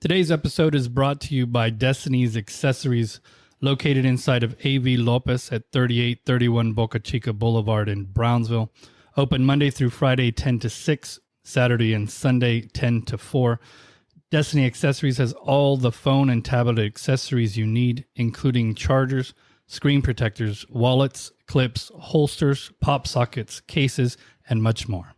Today's episode is brought to you by Destiny's Accessories, located inside of A.V. Lopez at 3831 Boca Chica Boulevard in Brownsville. Open Monday through Friday, 10 to 6, Saturday and Sunday, 10 to 4. Destiny Accessories has all the phone and tablet accessories you need, including chargers, screen protectors, wallets, clips, holsters, pop sockets, cases, and much more.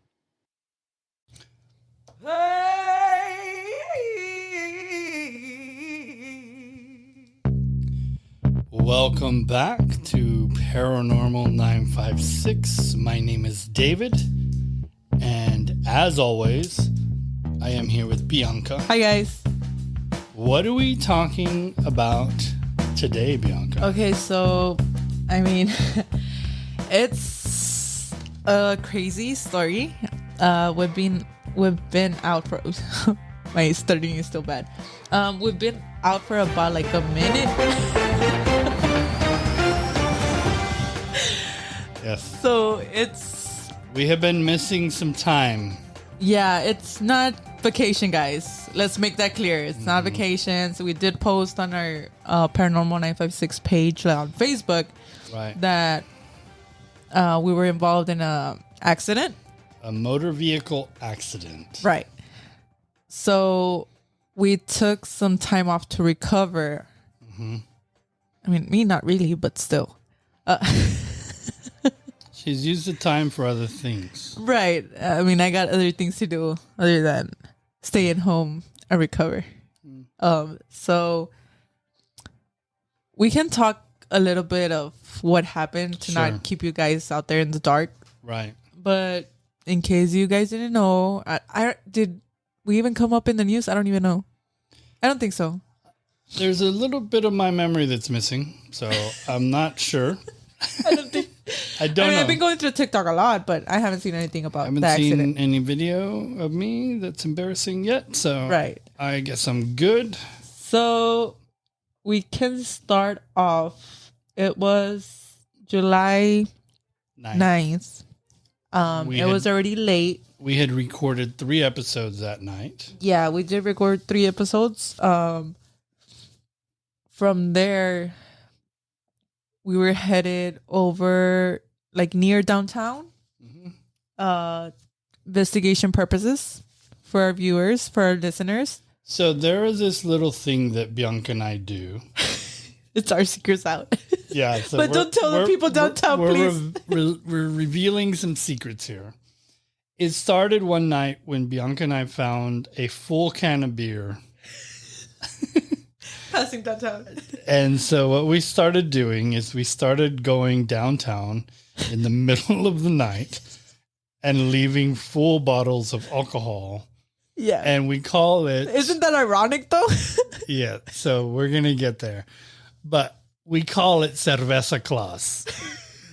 Welcome back to Paranormal 956. My name is David, and as always, I am here with Bianca. Hi, guys. What are we talking about today, Bianca? Okay, so, I mean, it's a crazy story. We've been out for... my stuttering is still bad. We've been out for about like a minute. Yes. So we have been missing some time. Yeah, it's not vacation, guys. Let's make that clear. It's not vacation. So we did post on our Paranormal 956 page on Facebook, right, that we were involved in a accident. A motor vehicle accident. Right. So we took some time off to recover. Mm-hmm. I mean, me not really, but still. She's used the time for other things. Right. I mean, I got other things to do other than stay at home and recover. So we can talk a little bit of what happened to not keep you guys out there in the dark. Right. But in case you guys didn't know, I did we even come up in the news? I don't even know. I don't think so. There's a little bit of my memory that's missing, so I'm not sure. I don't think. I don't know. I've been going through TikTok a lot, but I haven't seen anything about the accident. I haven't seen any video of me that's embarrassing yet, so right. I guess I'm good. So we can start off. It was July 9th. It was already late. We had recorded 3 episodes that night. Yeah, we did record 3 episodes. From there, we were headed over like near downtown. Investigation purposes for our viewers, for our listeners. So there is this little thing that Bianca and I do. It's our secrets out. Yeah. So but don't tell the people downtown, please. We're revealing some secrets here. It started one night when Bianca and I found a full can of beer. Passing downtown. And so what we started doing is we started going downtown in the middle of the night and leaving full bottles of alcohol. Yeah. And we call it... Isn't that ironic, though? Yeah. So we're going to get there. But we call it cerveza class.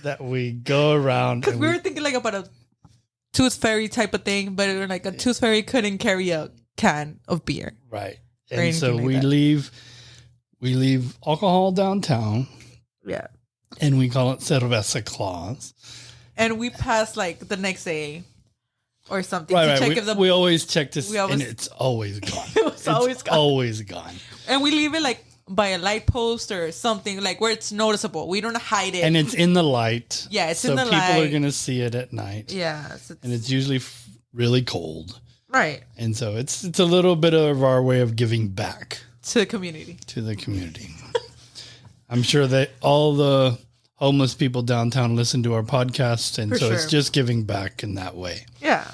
That we go around. Because we were thinking like about a tooth fairy type of thing, but it was like a tooth fairy couldn't carry a can of beer. Right. And so like we leave alcohol downtown. Yeah. And we call it cerveza class. And we pass like the next day or something to check if we always check this, and it's always gone. It's always gone. And we leave it like by a light post or something like where it's noticeable. We don't hide it. And it's in the light. Yeah, it's in the light. So people are going to see it at night. Yeah. And it's usually really cold. Right. And so it's a little bit of our way of giving back. To the community. I'm sure that all the homeless people downtown listen to our podcast. And it's just giving back in that way. Yeah.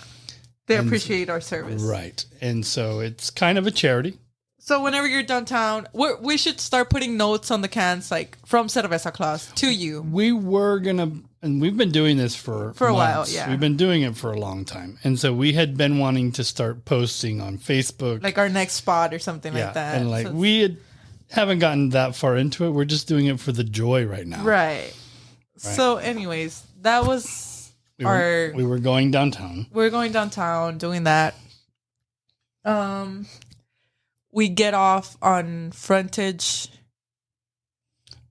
They appreciate our service. Right. And so it's kind of a charity. So whenever you're downtown, we should start putting notes on the cans, like from cerveza class to you. We were going to, and we've been doing this for a while. Yeah. We've been doing it for a long time. And so we had been wanting to start posting on Facebook. Like our next spot or something like that. And like haven't gotten that far into it. We're just doing it for the joy right now. Right. So anyways, that was we were going downtown. We're going downtown doing that. We get off on frontage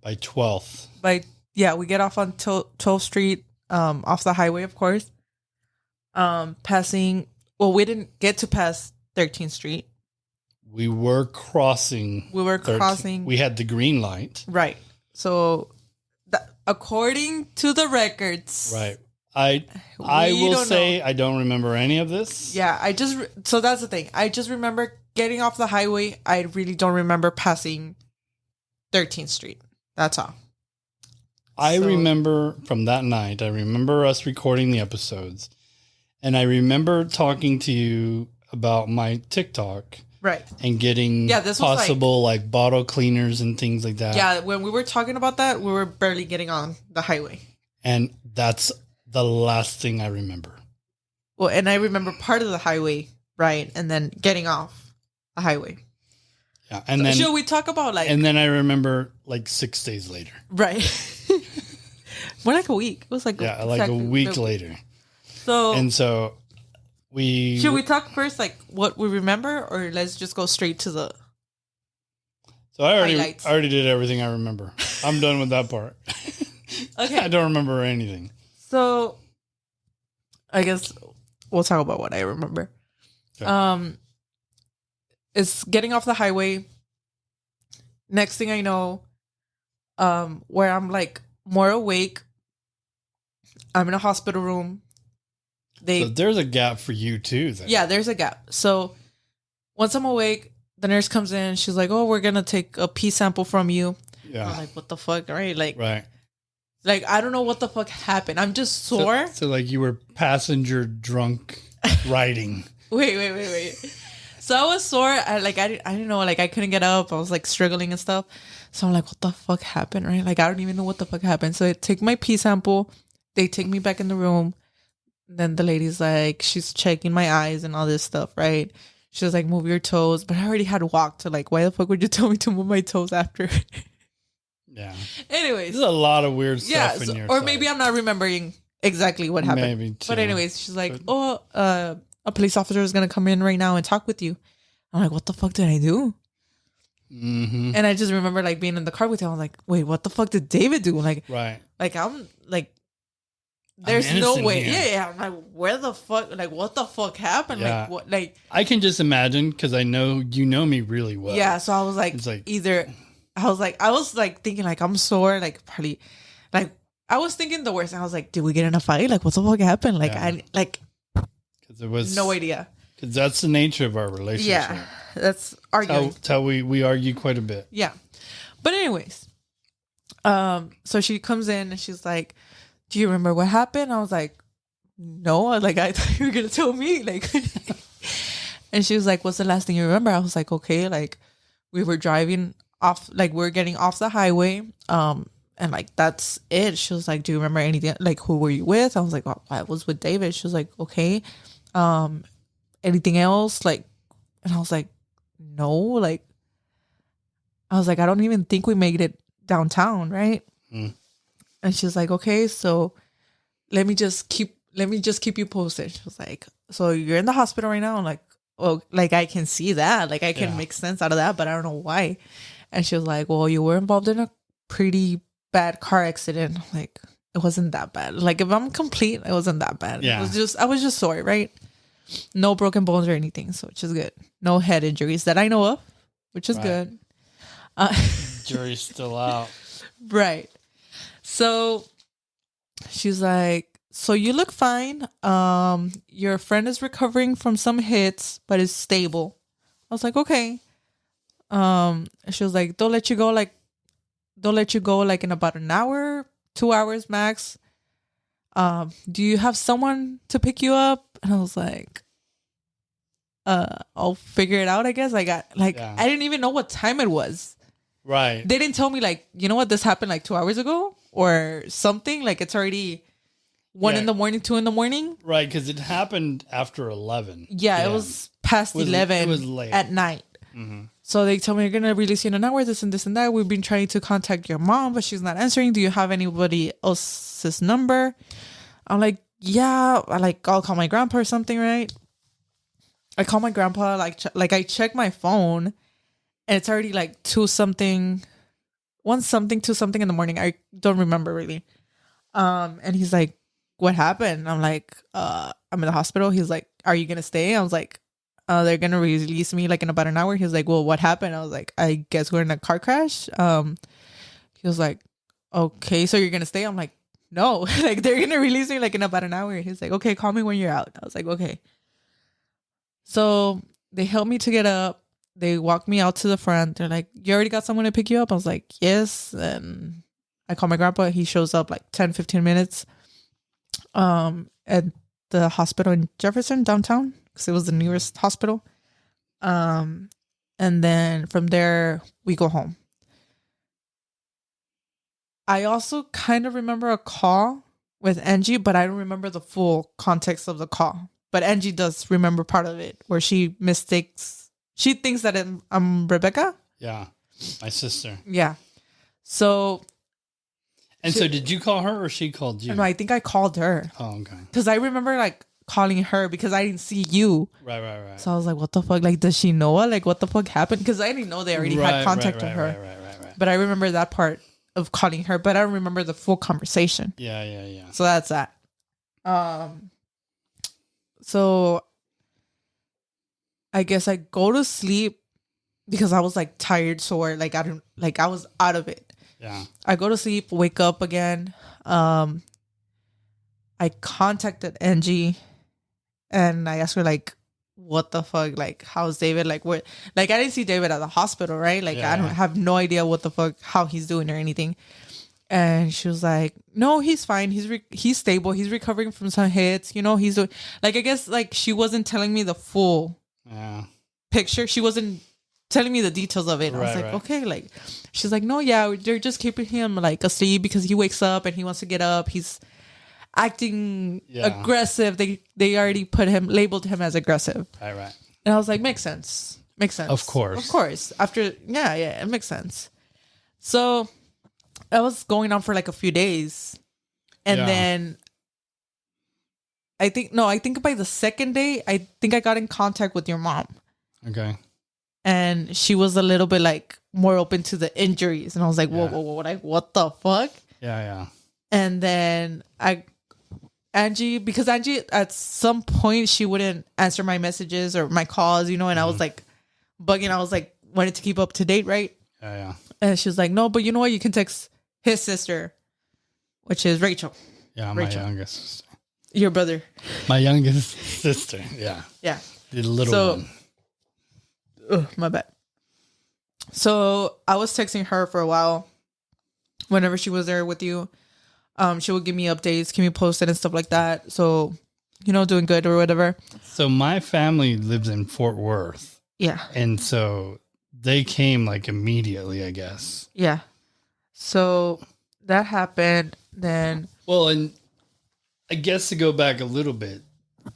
by 12th. We get off on 12th Street, off the highway, of course. Passing. Well, we didn't get to pass 13th Street. we were crossing. We were crossing. We had the green light. Right. So, according to the records. Right. I will say I don't remember any of this. Yeah, so that's the thing. I just remember getting off the highway. I really don't remember passing 13th Street. That's all. I remember from that night, I remember us recording the episodes, and I remember talking to you about my TikTok. Right. And getting this possible like bottle cleaners and things like that. Yeah, when we were talking about that, we were barely getting on the highway. And that's the last thing I remember. Well, and I remember part of the highway, right? And then getting off the highway. Yeah. And then should we talk about like... And then I remember like 6 days later. Right. More like a week. It was like... Yeah, like a week later. So... And so... Should we talk first, like, what we remember, or let's just go straight to the... So I already did everything I remember. I'm done with that part. Okay. I don't remember anything. So, I guess we'll talk about what I remember. Okay. It's getting off the highway. Next thing I know, where I'm like more awake. I'm in a hospital room. So there's a gap for you too. Then. Yeah, there's a gap. So once I'm awake, the nurse comes in. She's like, "Oh, we're gonna take a pee sample from you." Yeah. I'm like, "What the fuck?" Right? Like I don't know what the fuck happened. I'm just sore. So like you were passenger drunk riding. Wait. So I was sore. I didn't know. Like I couldn't get up. I was like struggling and stuff. So I'm like, "What the fuck happened?" Right? Like I don't even know what the fuck happened. So I take my pee sample. They take me back in the room. Then the lady's like, she's checking my eyes and all this stuff, right? She was like, "Move your toes." But I already had walked. So like, why the fuck would you tell me to move my toes after? Yeah. Anyways. There's a lot of weird stuff in your or side. maybe I'm not remembering exactly what happened. Maybe too. But anyways, she's like, a police officer is going to come in right now and talk with you. I'm like, what the fuck did I do? Mm-hmm. And I just remember like being in the car with him. I was like, wait, what the fuck did David do? Like, like I'm like, there's no way. Here. Yeah. I'm like, where the fuck? Like, what the fuck happened? Yeah. Like, what? Like, I can just imagine because I know you know me really well. Yeah. So I was like, I was thinking like I'm sore, like probably, like I was thinking the worst. I was like, did we get in a fight? Like, what the fuck happened? Like, because it was no idea. Because that's the nature of our relationship. Yeah, that's arguing. That's how we argue quite a bit. Yeah, but anyways, so she comes in and she's like, "Do you remember what happened?" I was like, "No." Like I thought you were gonna tell me. Like, and she was like, "What's the last thing you remember?" I was like, "Okay." Like we were driving off, like we're getting off the highway, and like that's it. She was like, "Do you remember anything? Like who were you with?" I was like, "Oh, I was with David." She was like, "Okay, anything else?" Like, and I was like, "No." Like, I was like, "I don't even think we made it downtown, right?" Mm. And she's like, "Okay, so let me just keep you posted." She was like, "So you're in the hospital right now?" I'm like, "Oh, like I can see that, like I can make sense out of that, but I don't know why." And she was like, "Well, you were involved in a pretty bad car accident." I'm like, it wasn't that bad. Like if I'm complete, it wasn't that bad. Yeah. I was just sore, right? No broken bones or anything, so which is good. No head injuries that I know of, which is good. Jury's still out. Right. So she's like, "So you look fine. Your friend is recovering from some hits, but is stable." I was like, "Okay." She was like, they'll let you go like in about an hour, 2 hours max. Do you have someone to pick you up? And I was like, I'll figure it out, I guess. I didn't even know what time it was. Right. They didn't tell me like, you know what, this happened like 2 hours ago or something. Like it's already 1 in the morning, 2 in the morning. Right. Because it happened after 11. Yeah. It was past 11 it was late. at night. Mm-hmm. So they told me, "You're going to release you in an hour, this and this and that. We've been trying to contact your mom, but she's not answering. Do you have anybody else's number?" I'm like, "Yeah." I'll call my grandpa or something, right? I call my grandpa, like I check my phone and it's already like 2 something, 1 something, 2 something in the morning. I don't remember really. And he's like, "What happened?" I'm like, "I'm in the hospital." He's like, "Are you going to stay?" I was like, they're gonna release me like in about an hour. He was like, well, what happened? I was like, I guess we're in a car crash. He was like, okay, so you're gonna stay? I'm like, no, like they're gonna release me like in about an hour. He's like, okay, call me when you're out. I was like, okay. So they helped me to get up. They walked me out to the front. They're like, you already got someone to pick you up? I was like, yes. And I call my grandpa. He shows up like 10, 15 minutes at the hospital in Jefferson, downtown, because it was the nearest hospital. And then from there, we go home. I also kind of remember a call with Angie, but I don't remember the full context of the call. But Angie does remember part of it, where she thinks that I'm Rebecca. Yeah, my sister. Yeah. So. And so did you call her or she called you? No, I think I called her. Oh, okay. Because I remember like calling her because I didn't see you. Right. So I was like, what the fuck? Like, does she know what? Like, what the fuck happened? Because I didn't know they already had contact with her. Right. But I remember that part of calling her, but I don't remember the full conversation. Yeah. So that's that. So I guess I go to sleep because I was like tired, sore. Like I was out of it. Yeah. I go to sleep, wake up again. I contacted Angie and I asked her like, what the fuck? Like, how's David? Like, what? Like, I didn't see David at the hospital, right? Like, I don't have no idea what the fuck, how he's doing or anything. And she was like, no, he's fine. He's stable. He's recovering from some hits. You know, he's like, I guess like she wasn't telling me the full picture. She wasn't telling me the details of it. I was like, okay, like, she's like, no, yeah, they're just keeping him like asleep because he wakes up and he wants to get up. He's acting aggressive. They already labeled him as aggressive. Right. And I was like, makes sense. Of course. After, it makes sense. So that was going on for like a few days. And then I think by the second day, I think I got in contact with your mom. Okay. And she was a little bit like more open to the injuries. And I was like, whoa, like, what the fuck? Yeah. And then Angie, at some point, she wouldn't answer my messages or my calls, you know, and I was like bugging. I was like, wanted to keep up to date, right? Yeah. And she was like, no, but you know what? You can text his sister, which is Rachel. Yeah, Rachel. my youngest sister. Your brother. My youngest sister, yeah. Yeah. The little one. My bad. So I was texting her for a while. Whenever she was there with you, she would give me updates, keep me posted and stuff like that. So, you know, doing good or whatever. So my family lives in Fort Worth. Yeah. And so they came like immediately, I guess. Yeah. So that happened then. Well, and I guess to go back a little bit,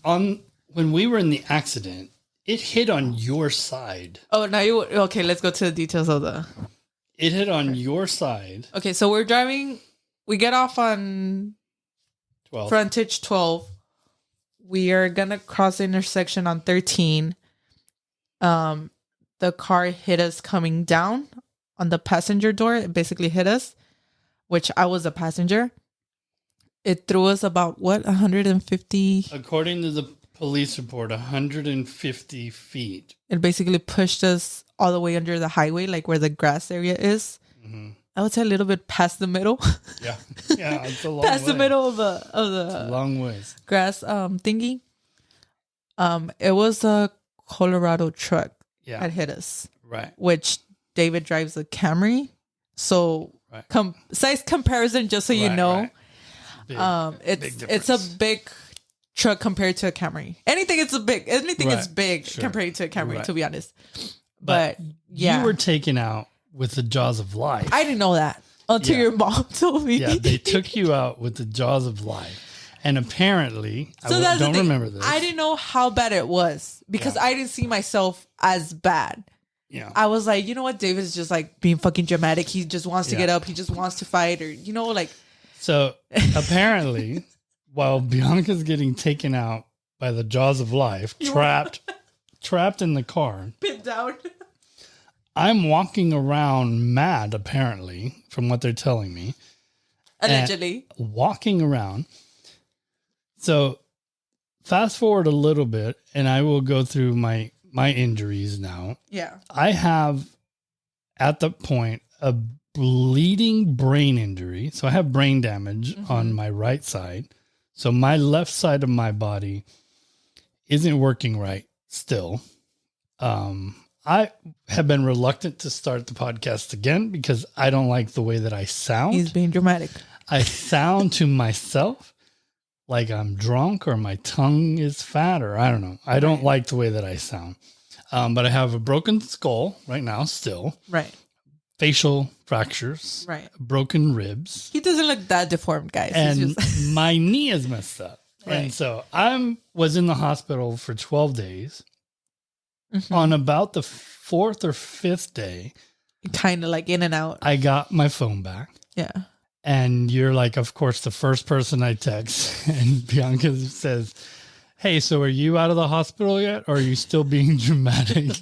when we were in the accident, it hit on your side. Oh, now okay, let's go to the details of It hit on your side. Okay, so we're driving. We get off on 12. Frontage 12. We are going to cross the intersection on 13. The car hit us coming down on the passenger door. It basically hit us, which I was a passenger. It threw us about, 150? According to the police report, 150 feet. It basically pushed us all the way under the highway, like where the grass area is. Mm-hmm. I would say a little bit past the middle. Yeah, it's a long past way. the middle of the It's a long ways. Grass thingy. It was a Colorado truck that hit us. Right. Which David drives a Camry. So size comparison, just so you know. Right. It's a big truck compared to a Camry. Anything is big compared to a Camry, to be honest. But you were taken out with the jaws of life. I didn't know that until your mom told me. Yeah, they took you out with the jaws of life. And apparently, I don't remember this. I didn't know how bad it was because I didn't see myself as bad. Yeah. I was like, you know what? David's just like being fucking dramatic. He just wants to get up. He just wants to fight, or, you know, like. So apparently, while Bianca's getting taken out by the jaws of life, trapped in the car, pinned down, I'm walking around mad, apparently, from what they're telling me. Allegedly. Walking around. So fast forward a little bit, and I will go through my my injuries now. Yeah. I have at the point a bleeding brain injury. So I have brain damage on my right side. So my left side of my body isn't working right still. I have been reluctant to start the podcast again because I don't like the way that I sound. He's being dramatic. I sound to myself like I'm drunk or my tongue is fat or I don't know. I don't like the way that I sound. But I have a broken skull right now still. Right. Facial fractures. Right. Broken ribs. He doesn't look that deformed, guys. And He's just my knee is messed up. Right. And so I was in the hospital for 12 days. On about the 4th or 5th day, kind of like in and out. I got my phone back. Yeah. And you're like, of course, the first person I text. And Bianca says, hey, so are you out of the hospital yet? Or are you still being dramatic?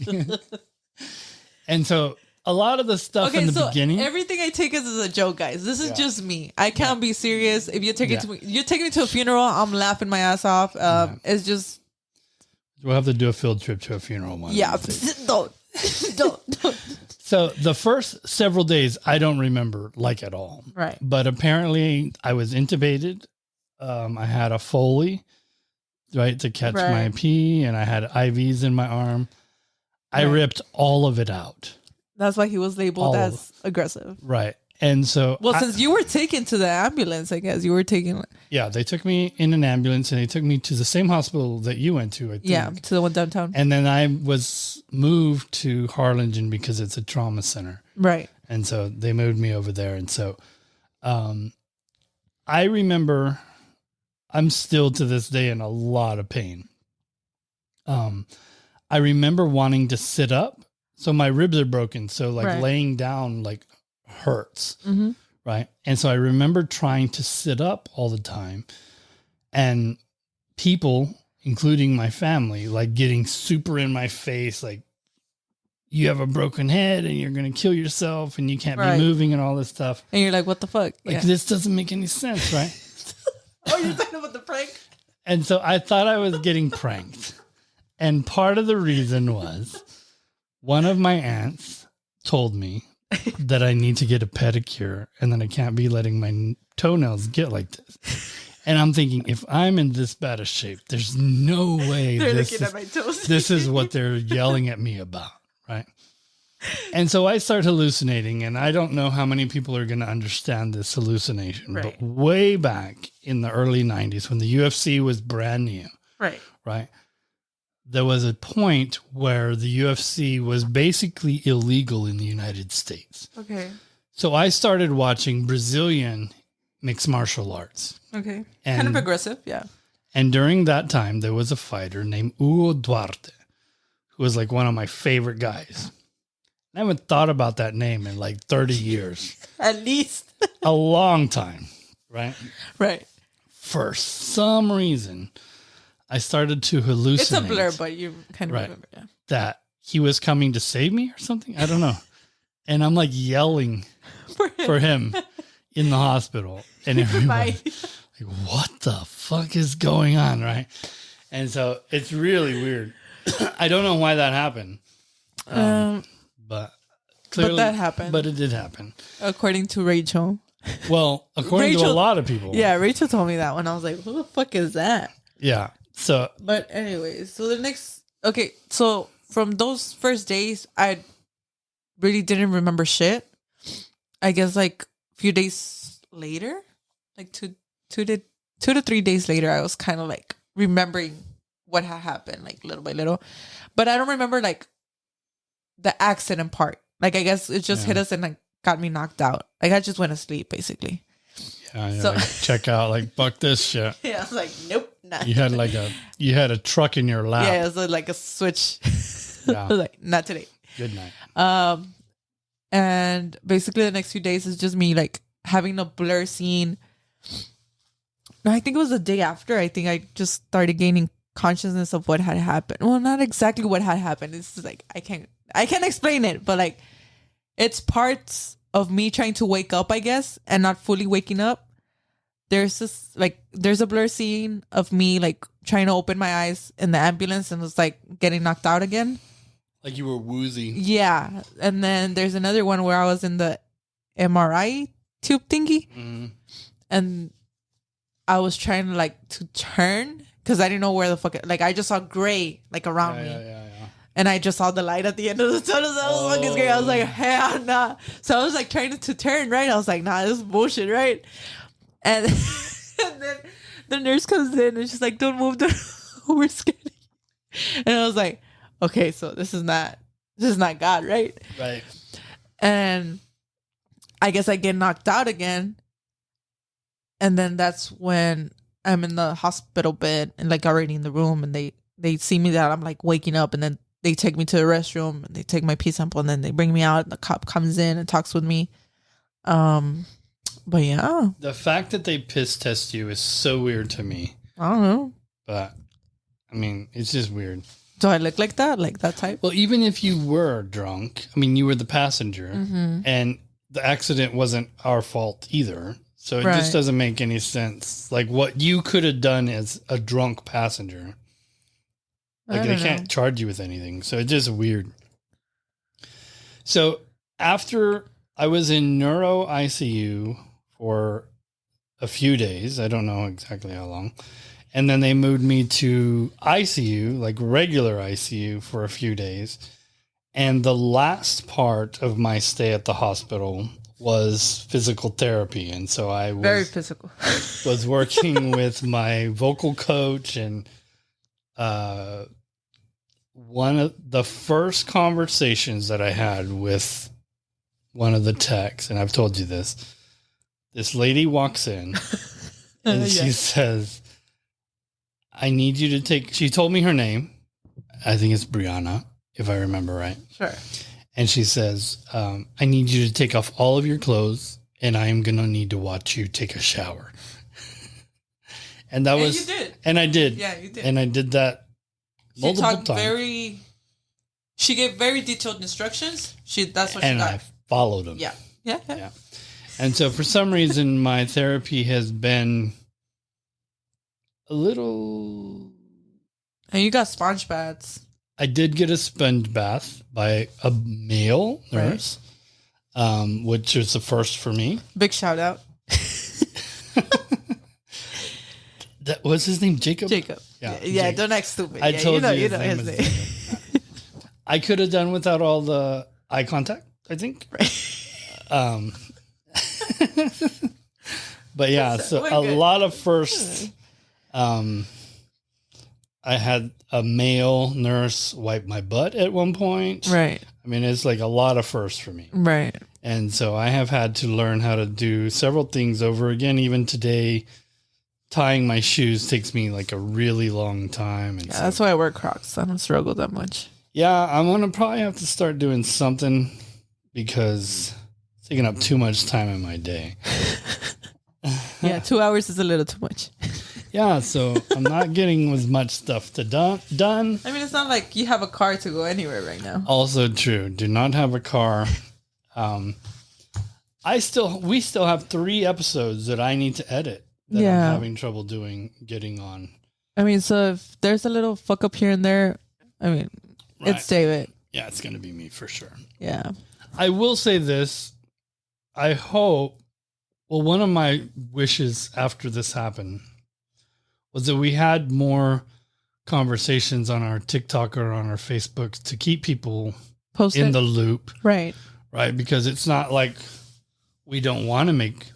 And so a lot of the stuff in the beginning. Everything I take is as a joke, guys. This is just me. I can't be serious. If you're taking you're taking me to a funeral, I'm laughing my ass off. It's just. We'll have to do a field trip to a funeral one. Yeah. Don't. So the first several days, I don't remember like at all. Right. But apparently I was intubated. I had a Foley, right, to catch my pee, and I had IVs in my arm. I ripped all of it out. That's why he was labeled as aggressive. Right. And so, since you were taken to the ambulance, I guess you were taken. Yeah, they took me in an ambulance and they took me to the same hospital that you went to, I think. Yeah, to the one downtown. And then I was moved to Harlingen because it's a trauma center. Right. And so they moved me over there. And so I remember I'm still to this day in a lot of pain. I remember wanting to sit up. So my ribs are broken. So like laying down like hurts. Right. And so I remember trying to sit up all the time and people, including my family, like getting super in my face, like you have a broken head and you're going to kill yourself and you can't be moving and all this stuff. And you're like, what the fuck? Like this doesn't make any sense. Right. Oh, you're talking about the prank? And so I thought I was getting pranked. And part of the reason was one of my aunts told me that I need to get a pedicure and then I can't be letting my toenails get like this. And I'm thinking, if I'm in this bad a shape, there's no way this is what they're yelling at me about. Right. And so I start hallucinating, and I don't know how many people are going to understand this hallucination, but way back in the early 90s when the UFC was brand new. Right. There was a point where the UFC was basically illegal in the United States. Okay. So I started watching Brazilian mixed martial arts. Okay. Kind of aggressive, yeah. And during that time, there was a fighter named Hugo Duarte, who was like one of my favorite guys. I haven't thought about that name in like 30 years. At least. A long time, right? Right. For some reason, I started to hallucinate. It's a blur, but you kind of remember, yeah. That he was coming to save me or something. I don't know. And I'm like yelling for him in the hospital. And everybody like, what the fuck is going on? Right. And so it's really weird. I don't know why that happened. But clearly, that happened. But it did happen. According to Rachel. Well, according to a lot of people. Yeah, Rachel told me that when I was like, who the fuck is that? Yeah. So, but anyways, so the next, so from those first days, I really didn't remember shit. I guess like a few days later, like two to 3 days later, I was kind of like remembering what had happened, like little by little. But I don't remember like the accident part. Like I guess it just hit us and like got me knocked out. Like I just went to sleep basically. Yeah, so like, check out, like fuck this shit. Yeah, I was like, nope, not. You had a truck in your lap. Yeah, it was like a switch. Yeah. I was like, not today. Good night. And basically the next few days is just me like having a blur scene. I think it was the day after. I think I just started gaining consciousness of what had happened. Well, not exactly what had happened. It's just like I can't explain it, but like it's parts of me trying to wake up, I guess, and not fully waking up. there's a blur scene of me like trying to open my eyes in the ambulance and was like getting knocked out again. Like you were woozy. Yeah. And then there's another one where I was in the MRI tube thingy. Mm. And I was trying to like to turn because I didn't know where the fuck like I just saw gray like around me. Yeah. And I just saw the light at the end of the tunnel. So I was fucking scared. I was like, hell nah. So I was like trying to turn, right? I was like, nah, this is bullshit, right? And, and then the nurse comes in and she's like, don't move, we're scared. And I was like, okay, so this is not God, right? Right. And I guess I get knocked out again. And then that's when I'm in the hospital bed and like already in the room and they see me that I'm like waking up and then they take me to the restroom and they take my pee sample and then they bring me out and the cop comes in and talks with me. But yeah. The fact that they piss test you is so weird to me. I don't know. But I mean, it's just weird. Do I look like that? Like that type? Well, even if you were drunk, I mean, you were the passenger and the accident wasn't our fault either. So it just doesn't make any sense. Like what you could have done as a drunk passenger. Like they can't charge you with anything. So it's just weird. So after I was in neuro ICU for a few days, I don't know exactly how long. And then they moved me to ICU, like regular ICU for a few days. And the last part of my stay at the hospital was physical therapy. And so I was very physical. Was working with my vocal coach and one of the first conversations that I had with one of the techs, and I've told you this lady walks in and she says, I need you to take, she told me her name. I think it's Brianna, if I remember right. Sure. And she says, I need you to take off all of your clothes and I am going to need to watch you take a shower. And that was, you did. And I did. Yeah, you did. And I did that multiple times. She gave very detailed instructions. That's what she got. And I followed them. Yeah. And so for some reason, my therapy has been a little... And you got sponge baths. I did get a sponge bath by a male nurse, which is the first for me. Big shout out. That was his name, Jacob? Jacob. Yeah, don't act stupid. I told you, you know his name. I could have done without all the eye contact, I think. Right. But yeah, so a lot of firsts. I had a male nurse wipe my butt at one point. Right. I mean, it's like a lot of firsts for me. Right. And so I have had to learn how to do several things over again. Even today, tying my shoes takes me like a really long time. And yeah, that's why I wear Crocs. I don't struggle that much. Yeah, I'm going to probably have to start doing something because it's taking up too much time in my day. Yeah, 2 hours is a little too much. Yeah, so I'm not getting as much stuff done. I mean, it's not like you have a car to go anywhere right now. Also true. Do not have a car. We still have 3 episodes that I need to edit that I'm having trouble getting on. I mean, so if there's a little fuck up here and there, I mean, it's David. Yeah, it's going to be me for sure. Yeah. I will say this. I hope, one of my wishes after this happened was that we had more conversations on our TikTok or on our Facebook to keep people in the loop. Right. Right. Because it's not like we don't want to make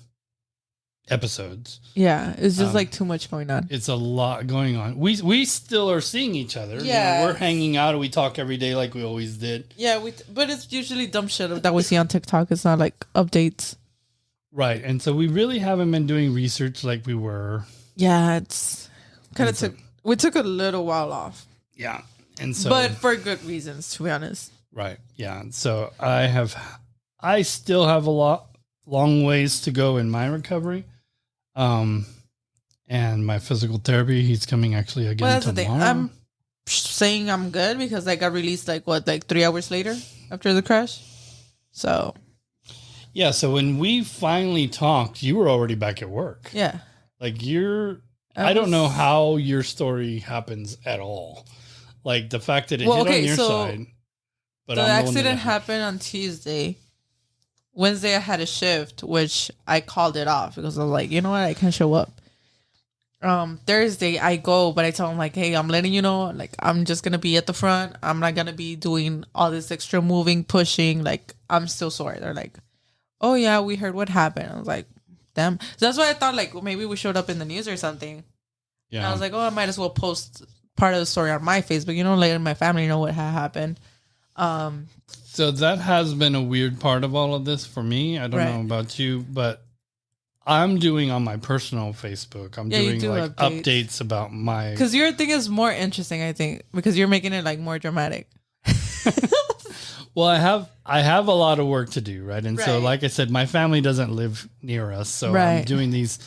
episodes. Yeah. It's just like too much going on. It's a lot going on. We still are seeing each other. Yeah. You know, we're hanging out and we talk every day like we always did. Yeah. But it's usually dumb shit that we see on TikTok. It's not like updates. Right. And so we really haven't been doing research like we were. Yeah. It's kind of we took a little while off. Yeah. And so, but for good reasons, to be honest. Right. Yeah. So I still have long ways to go in my recovery. And my physical therapy, he's coming actually again that's tomorrow. The thing. I'm saying I'm good because I got released 3 hours later after the crash. So. Yeah. So when we finally talked, you were already back at work. Yeah. Like I don't know how your story happens at all. Like the fact that it hit on your side. But the accident happened on Tuesday. Wednesday I had a shift, which I called it off because I was like, you know what, I can't show up. Thursday I go, but I tell them like, hey, I'm letting you know, like I'm just gonna be at the front. I'm not gonna be doing all this extra moving, pushing. Like I'm still sore. They're like, oh yeah, we heard what happened. I was like, damn. So that's why I thought like maybe we showed up in the news or something. Yeah. And I was like, oh, I might as well post part of the story on my Facebook, letting my family know what had happened. So that has been a weird part of all of this for me. I don't know about you, but I'm doing on my personal Facebook. I'm doing like updates about my... Because your thing is more interesting, I think, because you're making it like more dramatic. Well, I have a lot of work to do, right? And so, like I said, my family doesn't live near us, so I'm doing these,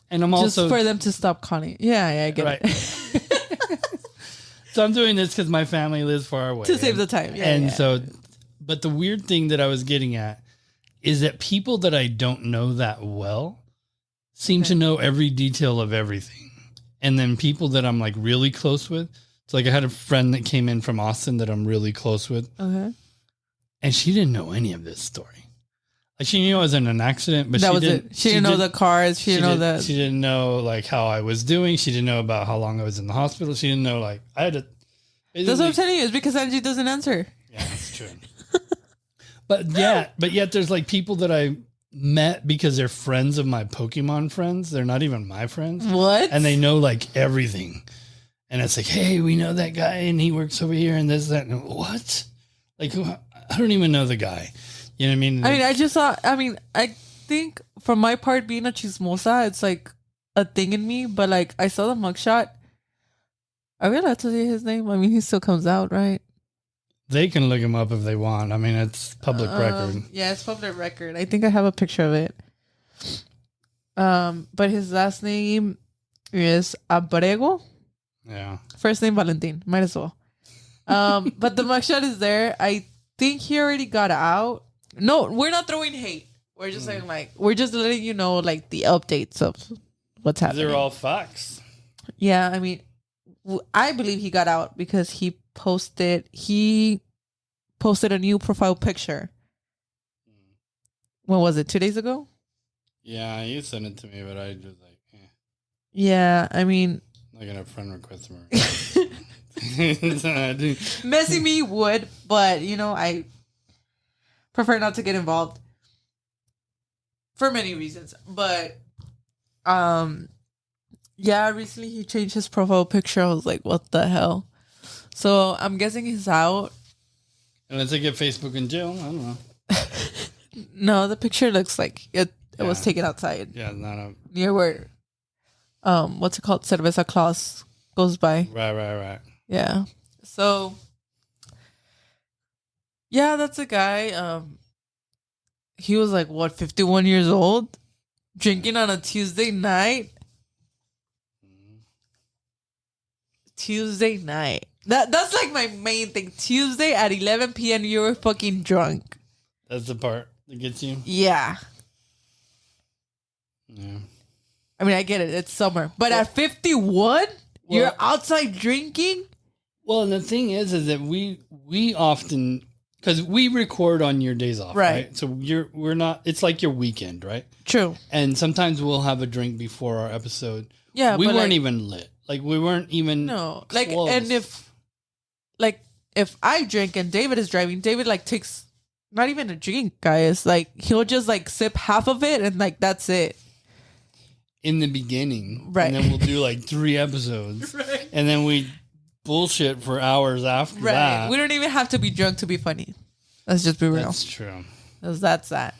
and I'm just also for them to stop calling. Yeah, I get it. So I'm doing this because my family lives far away to save the time. So, but the weird thing that I was getting at is that people that I don't know that well seem to know every detail of everything, and then people that I'm like really close with. So, like, I had a friend that came in from Austin that I'm really close with. Okay. And she didn't know any of this story. Like, she knew I was in an accident, but she didn't know the cars. She didn't know like how I was doing. She didn't know about how long I was in the hospital. She didn't know like I had to. That's what I'm telling you. It's because Angie doesn't answer. Yeah, that's true. but yet there's like people that I met because they're friends of my Pokemon friends. They're not even my friends. What? And they know like everything. And it's like, hey, we know that guy, and he works over here, and this, that, and what? Like, I don't even know the guy. You know what I mean? I think from my part, being a chismosa, it's like a thing in me. But like, I saw the mugshot. Are we allowed to say his name? I mean, he still comes out, right? They can look him up if they want. I mean, it's public record. Yeah, it's public record. I think I have a picture of it. But his last name is Abrego. Yeah. First name Valentin. Might as well. But the mugshot is there. I think he already got out. No, we're not throwing hate. We're just saying like we're just letting you know like the updates of what's happening. They're all facts. Yeah, I mean, I believe he got out because he posted a new profile picture. When was it? 2 days ago? Yeah, you sent it to me, but I just like. Yeah, I mean. Like in a friend request from Messy me would, but I prefer not to get involved for many reasons. But recently he changed his profile picture. I was like, what the hell? So I'm guessing he's out. Unless they get Facebook in jail, I don't know. No, the picture looks like it was taken outside. Yeah, not near where what's it called? Cerveza Claus goes by. Right. Yeah. So, yeah, that's a guy. He was like, 51 years old? Drinking on a Tuesday night? Tuesday night. That's like my main thing. Tuesday at 11 p.m. you were fucking drunk. That's the part that gets you? Yeah. Yeah. I mean, I get it. It's summer. But at 51, you're outside drinking? Well, and the thing is that we often, because we record on your days off, right? So we're not, it's like your weekend, right? True. And sometimes we'll have a drink before our episode. Yeah, we weren't even lit. Like, we weren't even close. And if I drink and David is driving, David takes not even a drink, guys. Like, he'll just sip half of it and that's it. In the beginning. Right. And then we'll do 3 episodes. Right. And then we bullshit for hours after that. We don't even have to be drunk to be funny. Let's just be real. That's true. That's that.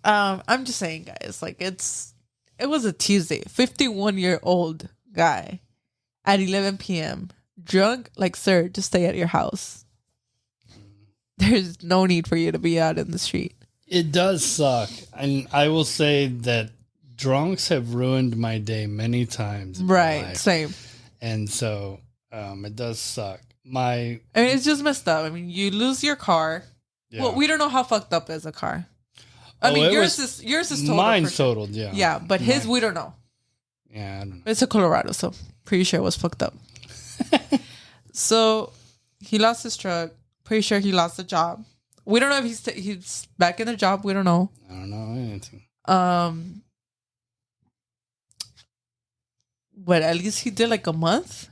I'm just saying, guys, it was a Tuesday. 51-year-old guy at 11 p.m. drunk. Sir, just stay at your house. There's no need for you to be out in the street. It does suck. And I will say that drunks have ruined my day many times. Right, same. And so it does suck. It's just messed up. I mean, you lose your car. Yeah. Well, we don't know how fucked up is a car. I mean, yours is totaled. Mine's totaled, yeah. Yeah, but his, we don't know. Yeah, I don't know. It's a Colorado, so pretty sure it was fucked up. So he lost his truck. Pretty sure he lost the job. We don't know if he's back in the job. We don't know. I don't know anything. But at least he did like a month.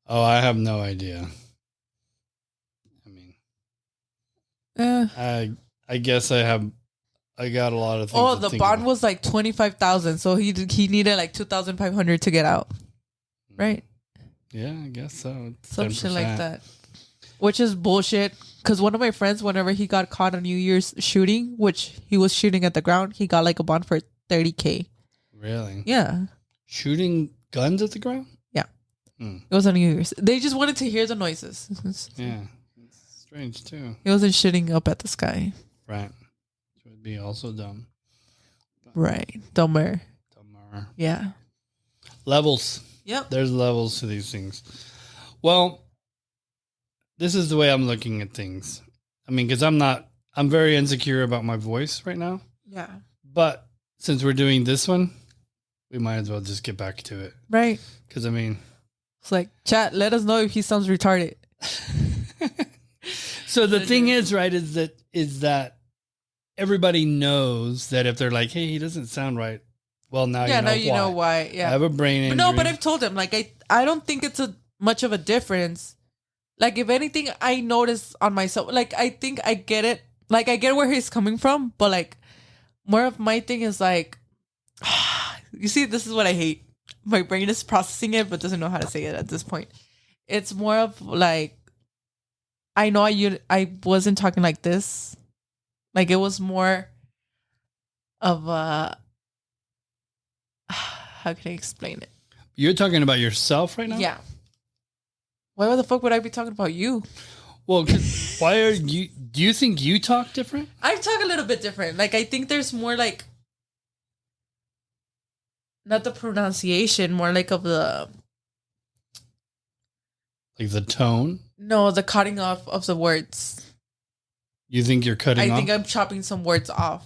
Oh, I have no idea. I mean, I guess I got a lot of things. Oh, the bond was like 25,000, so he needed like 2,500 to get out, right? Yeah, I guess so. It's Some shit like 10%. that, which is bullshit. Because one of my friends, whenever he got caught on New Year's shooting, which he was shooting at the ground, he got like a bond for $30,000. Really? Yeah. Shooting guns at the ground? Yeah. It was on New Year's. They just wanted to hear the noises. Yeah. It's strange too. He wasn't shooting up at the sky. Right. Which would be also dumb. Right. Dumber. Dumber. Yeah. Levels. Yep. There's levels to these things. Well, this is the way I'm looking at things. I mean, because I'm very insecure about my voice right now. Yeah. But since we're doing this one, we might as well just get back to it. Right. Because, I mean, it's like, chat, let us know if he sounds retarded. So the thing is, right, is that everybody knows that if they're like, hey, he doesn't sound right. Well, now you know why. Yeah. I have a brain injury. No, but I've told him, like, I don't think it's much of a difference. Like, if anything, I notice on myself, like, I think I get it. Like, I get where he's coming from, but, like, more of my thing is, like, you see, this is what I hate. My brain is processing it, but doesn't know how to say it at this point. It's more of, like, I know I wasn't talking like this. Like, it was more of a, how can I explain it? You're talking about yourself right now? Yeah. Why the fuck would I be talking about you? Well, do you think you talk different? I talk a little bit different. Like, I think there's more like, not the pronunciation, more like of the... Like the tone? No, the cutting off of the words. You think you're cutting off? I think I'm chopping some words off.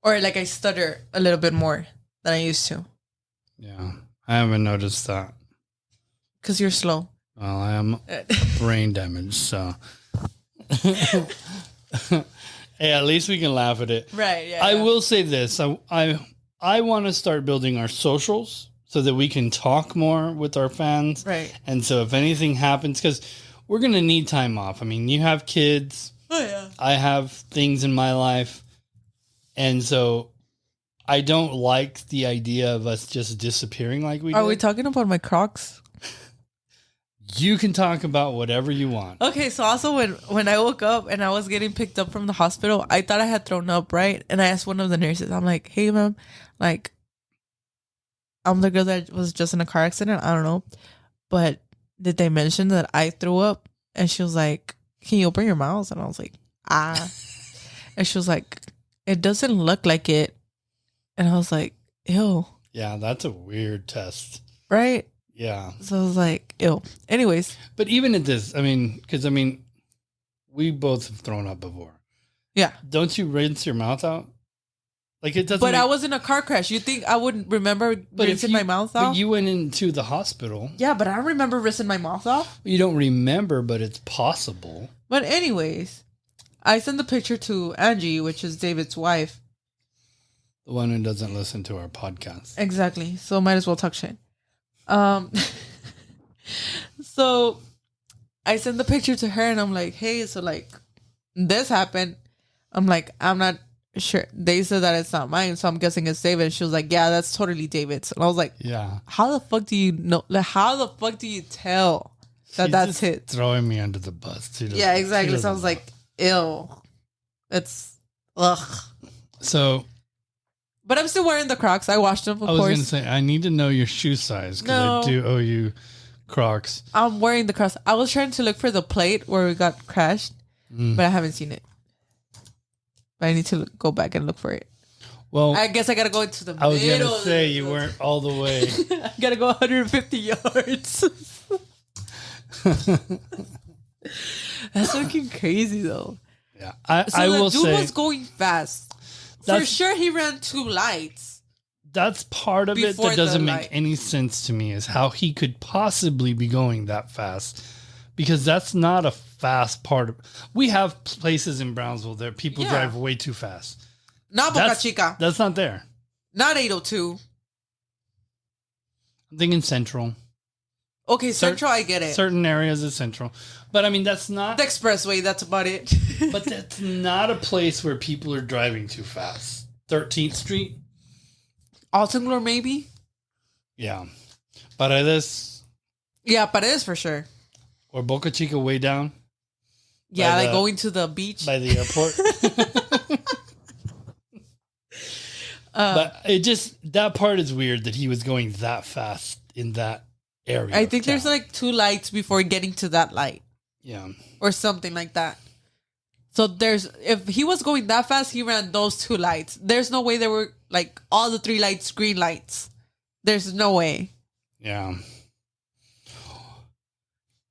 Or like I stutter a little bit more than I used to. Yeah, I haven't noticed that. Because you're slow. Well, I am brain damaged, so... Hey, at least we can laugh at it. Right, yeah. I will say this. I want to start building our socials so that we can talk more with our fans. Right. And so if anything happens, because we're going to need time off. I mean, you have kids. Oh, yeah. I have things in my life. And so I don't like the idea of us just disappearing like we did. Are we talking about my Crocs? You can talk about whatever you want. Okay, so also when I woke up and I was getting picked up from the hospital, I thought I had thrown up, right? And I asked one of the nurses, I'm like, hey, ma'am, like, I'm the girl that was just in a car accident. I don't know. But did they mention that I threw up? And she was like, can you open your mouth? And I was like, ah. And she was like, it doesn't look like it. And I was like, ew. Yeah, that's a weird test. Right? Yeah. So I was like, ew. Anyways. But even at this, I mean, because, I mean, we both have thrown up before. Yeah. Don't you rinse your mouth out? Like, it doesn't. But I was in a car crash. You think I wouldn't remember rinsing my mouth off? But you went into the hospital. Yeah, but I don't remember rinsing my mouth off. You don't remember, but it's possible. But anyways, I sent the picture to Angie, which is David's wife. The one who doesn't listen to our podcast. Exactly. So might as well talk shit. So I sent the picture to her and I'm like, hey, so like this happened. I'm like, I'm not sure. They said that it's not mine, so I'm guessing it's David. And she was like, yeah, that's totally David's. And I was like, yeah. How the fuck do you know? Like, how the fuck do you tell that that's it? Throwing me under the bus. Yeah, exactly. So I was like, ew. It's ugh. So. But I'm still wearing the Crocs. I washed them, of course. I was going to say, I need to know your shoe size because I do owe you Crocs. I'm wearing the Crocs. I was trying to look for the plate where we got crashed, but I haven't seen it. But I need to go back and look for it. Well, I guess I got to go into the middle. I was going to say, you weren't all the way. I got to go 150 yards. That's fucking crazy, though. Yeah. I will say. The dude was going fast. For sure, he ran 2 lights. That's part of it Before that doesn't the make light. any sense to me, is how he could possibly be going that fast, because that's not a fast part of. We have places in Brownsville that people Yeah. drive way too fast. Not Boca Chica. That's not there. Not 802. I'm thinking Central. Okay, Central, I get it. Certain areas of Central. But I mean, that's not. The expressway, that's about it. But that's not a place where people are driving too fast. 13th Street? Altenglor, maybe? Yeah. Paredes Yeah, Paredes for sure. or Boca Chica way down Yeah, By like the- going to the beach. by the airport. But it just, that part is weird that he was going that fast in that area. I of think there's town. like 2 lights before getting to that light Yeah. or something like that. So if he was going that fast, he ran those 2 lights. There's no way there were like all the 3 lights, green lights. There's no way. Yeah.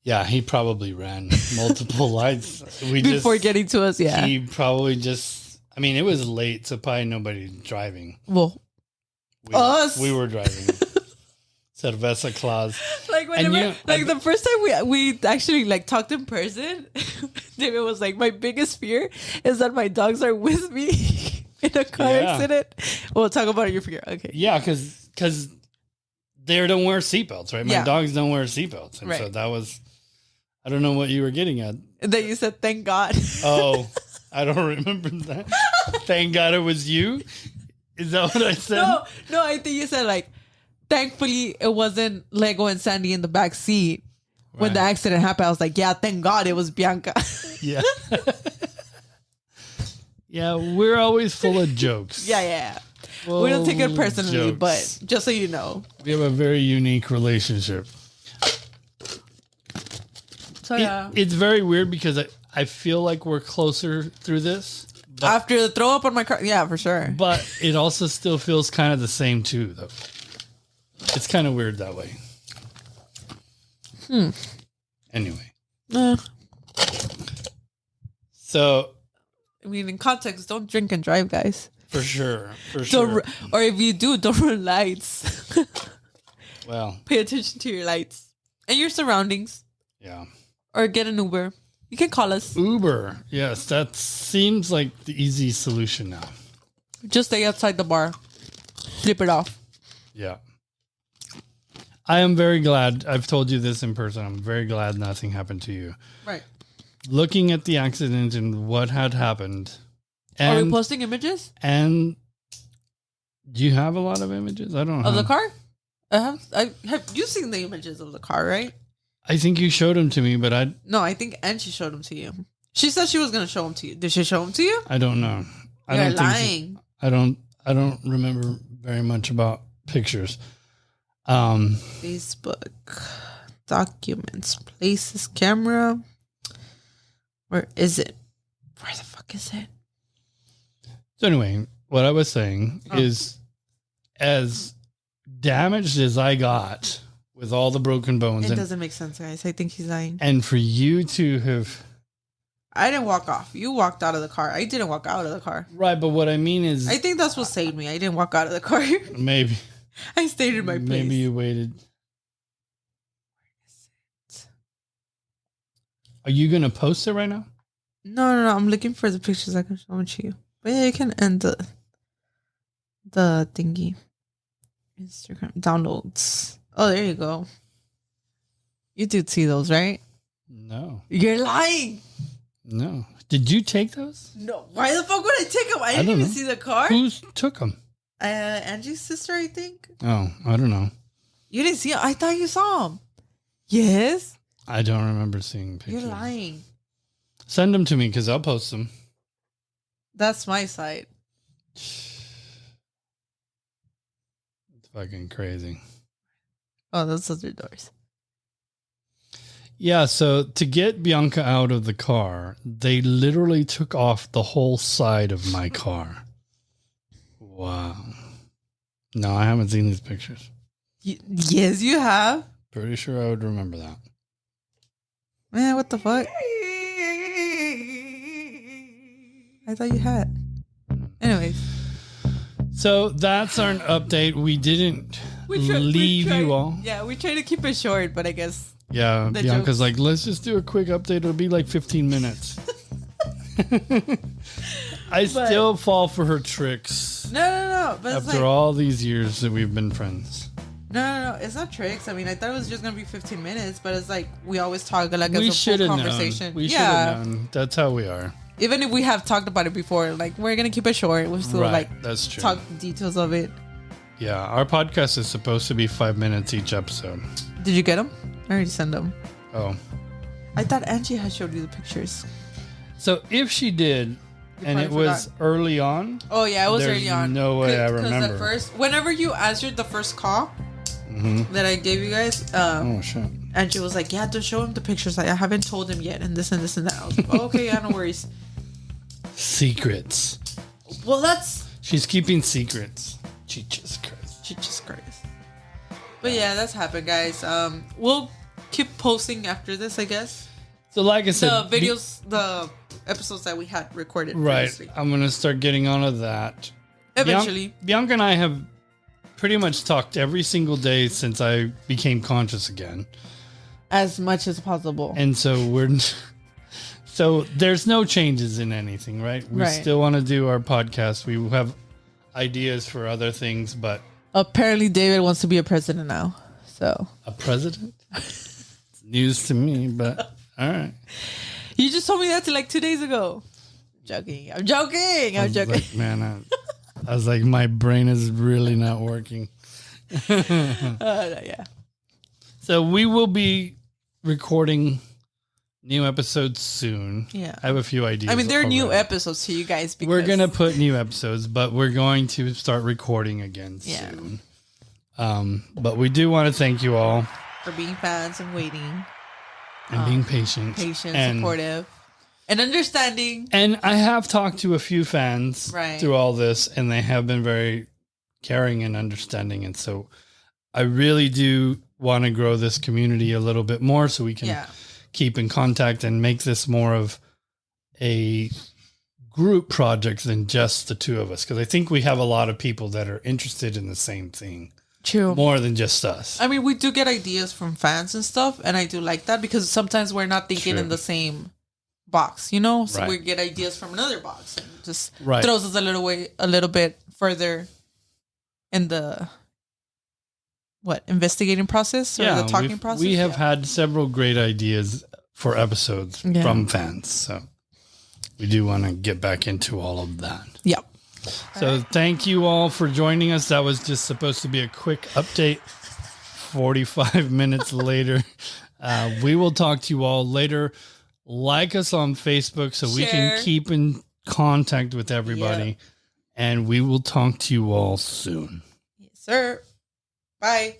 Yeah, he probably ran multiple lights. Before getting to us, yeah. He probably just, I mean, it was late, so probably nobody driving. Well, us. We were driving. Cerveza clause. like whenever, you know, the first time we actually like talked in person, David was like, my biggest fear is that my dogs are with me in a car Yeah. accident. We'll talk about your fear. Okay. Yeah, because they don't wear seatbelts, right? My Yeah. dogs don't wear seatbelts. And so Right. that was, I don't know what you were getting at. And then you said, thank God. Oh, I don't remember that. Thank God it was you. Is that what I said? No, I think you said like, thankfully it wasn't Lego and Sandy in the back seat. When the Right. accident happened, I was like, yeah, thank God it was Bianca. Yeah. Yeah, we're always full of jokes. yeah. We don't take it Full personally, jokes. but just so you know. We have a very unique relationship. So yeah. It's very weird because I feel like we're closer through this, After the throw up on my car, yeah, for sure. but it also still feels kind of the same too, though. It's kind of weird that way. Anyway, so I mean, in context, don't drink and drive, guys. for sure. Don't, or if you do, don't run lights. Well, Pay attention to your lights and your surroundings, yeah. or get an Uber. You can call us. Uber, yes, that seems like the easy solution now. Just stay outside the bar. Flip it off. Yeah. I am very glad. I've told you this in person. I'm very glad nothing happened to you. Right. Looking at the accident and what had happened. Are we And, posting images and do you have a lot of images? I don't know. of the car? I have you seen the images of the car, right? I think you showed them to me, but I No, I think she showed them to you. She said she was gonna show them to you. Did she show them to you? don't know. I You're don't lying. I don't remember very much about pictures. Facebook documents, places, camera. Where is it? Where the fuck is it? So anyway, what I was saying is, as damaged as I got with all the broken bones, It doesn't make sense, guys. I think he's lying. and for you to have I didn't walk off. You walked out of the car. I didn't walk out of the car. right, but what I mean is, I think that's what saved me. I didn't walk out of the car. maybe I stayed in my place. maybe you waited. Are you gonna post it right now? No. I'm looking for the pictures I can show them to you. But yeah, you can end the thingy. Instagram downloads. Oh, there you go. You did see those, right? No, You're lying. no. Did you take those? No. Why the fuck would I take them? I didn't don't even know. see the car. Who took them? Angie's sister, I think. Oh, I don't know. You didn't see him? I thought you saw him. Yes. I don't remember seeing pictures. You're lying. Send them to me because I'll post them. That's my side. It's fucking crazy. Oh, those other doors. Yeah, so to get Bianca out of the car, they literally took off the whole side of my car. Wow. No, I haven't seen these pictures. Yes, you have. Pretty sure I would remember that. Man, what the fuck? I thought you had. Anyways. So that's our update. We didn't leave you all. Yeah, we try to keep it short, but I guess. Yeah, The Bianca's jokes. like, let's just do a quick update. It'll be like 15 minutes. I still fall for her tricks No. But it's after like, all these years that we've been friends. no. It's not tricks. I mean, I thought it was just gonna be 15 minutes, but it's like we always talk like We as a should full have conversation. known. We should have known. That's how we are. Even if we have talked about it before, like we're gonna keep it short. We'll still Right, that's true. talk details of it. Yeah, our podcast is supposed to be 5 minutes each episode. Did you get them? I already sent them. Oh. I thought Angie had showed you the pictures. So if she did, and it probably was early on, Oh yeah, it was There's early on. no way I remember. Because at first, whenever you answered the first call that I gave you guys, oh shit. Angie was like, "Yeah, to show him the pictures. Like, I haven't told him yet, and this and this and that." I was like, oh, "Okay, yeah, no worries." Secrets. Well, that's She's keeping secrets. Jesus Christ. Jesus Christ. But yeah, that's happened, guys. We'll keep posting after this, I guess. So like I said, The videos, the episodes that we had recorded right. previously. I'm gonna start getting on to that. Eventually. Bianca and I have pretty much talked every single day since I became conscious again. As much as possible. And so there's no changes in anything, right? We Right. still want to do our podcast. We have ideas for other things, but Apparently, David wants to be a president now. So a president? It's news to me, but all right. you just told me that like 2 days ago. I'm joking. I was like, man, I was like, my brain is really not working. Yeah. So we will be recording new episodes soon. Yeah. I have a few ideas. I mean, there are new already. episodes to you guys. Because We're going to put new episodes, but we're going to start recording again Yeah. soon. But we do want to thank you all for being fans and waiting, and being patient. patient, and, supportive, and understanding. And I have talked to a few fans Right. through all this, and they have been very caring and understanding. And so I really do want to grow this community a little bit more so we can keep in contact and make this more of a group project than just the two of us. Because I think we have a lot of people that are interested in the same thing. True. More than just us. I mean, we do get ideas from fans and stuff, and I do like that because sometimes we're not thinking True. in the same box, you know? So Right. we get ideas from another box and just Right. throws us a little bit further in the investigating process or the talking process. We have had several great ideas for episodes from fans. So we do want to get back into all of that. Yep. So thank you all for joining us. That was just supposed to be a quick update. 45 minutes later. We will talk to you all later. Like us on Facebook so we can keep in contact with everybody. Yep. And we will talk to you all soon. Yes, sir. Bye.